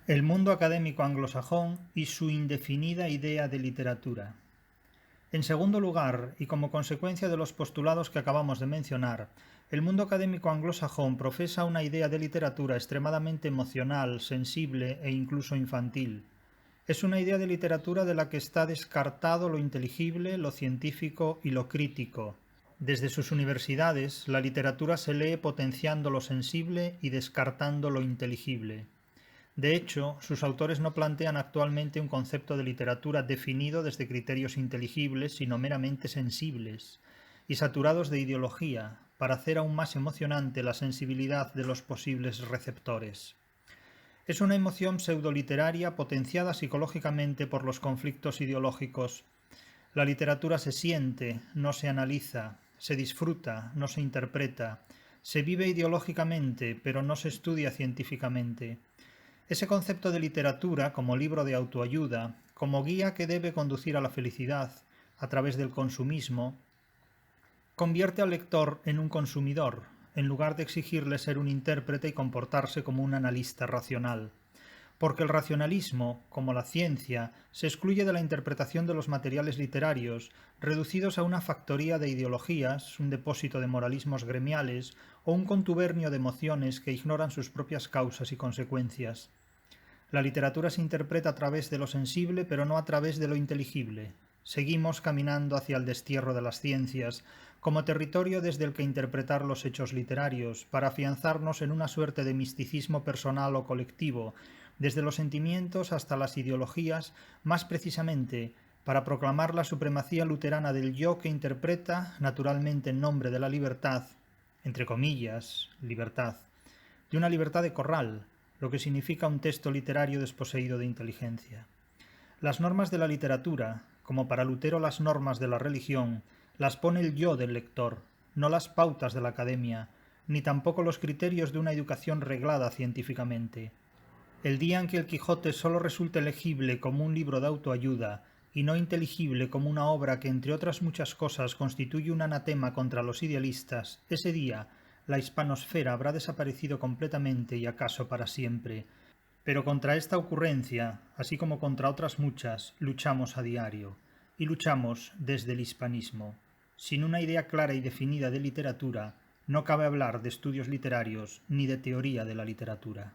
El mundo académico anglosajón y su indefinida idea de literatura. En segundo lugar, y como consecuencia de los postulados que acabamos de mencionar, el mundo académico anglosajón profesa una idea de literatura extremadamente emocional, sensible e incluso infantil. Es una idea de literatura de la que está descartado lo inteligible, lo científico y lo crítico. Desde sus universidades, la literatura se lee potenciando lo sensible y descartando lo inteligible. De hecho, sus autores no plantean actualmente un concepto de literatura definido desde criterios inteligibles, sino meramente sensibles, y saturados de ideología, para hacer aún más emocionante la sensibilidad de los posibles receptores. Es una emoción pseudoliteraria potenciada psicológicamente por los conflictos ideológicos. La literatura se siente, no se analiza, se disfruta, no se interpreta, se vive ideológicamente, pero no se estudia científicamente. Ese concepto de literatura como libro de autoayuda, como guía que debe conducir a la felicidad a través del consumismo, convierte al lector en un consumidor, en lugar de exigirle ser un intérprete y comportarse como un analista racional. Porque el racionalismo, como la ciencia, se excluye de la interpretación de los materiales literarios, reducidos a una factoría de ideologías, un depósito de moralismos gremiales o un contubernio de emociones que ignoran sus propias causas y consecuencias. La literatura se interpreta a través de lo sensible, pero no a través de lo inteligible. Seguimos caminando hacia el destierro de las ciencias, como territorio desde el que interpretar los hechos literarios, para afianzarnos en una suerte de misticismo personal o colectivo, desde los sentimientos hasta las ideologías, más precisamente para proclamar la supremacía luterana del yo que interpreta, naturalmente en nombre de la libertad, entre comillas, libertad, de una libertad de corral, lo que significa un texto literario desposeído de inteligencia. Las normas de la literatura, como para Lutero las normas de la religión, las pone el yo del lector, no las pautas de la academia, ni tampoco los criterios de una educación reglada científicamente. El día en que el Quijote solo resulte legible como un libro de autoayuda y no inteligible como una obra que, entre otras muchas cosas, constituye un anatema contra los idealistas, ese día la hispanosfera habrá desaparecido completamente y acaso para siempre. Pero contra esta ocurrencia, así como contra otras muchas, luchamos a diario, y luchamos desde el hispanismo. Sin una idea clara y definida de literatura, no cabe hablar de estudios literarios ni de teoría de la literatura.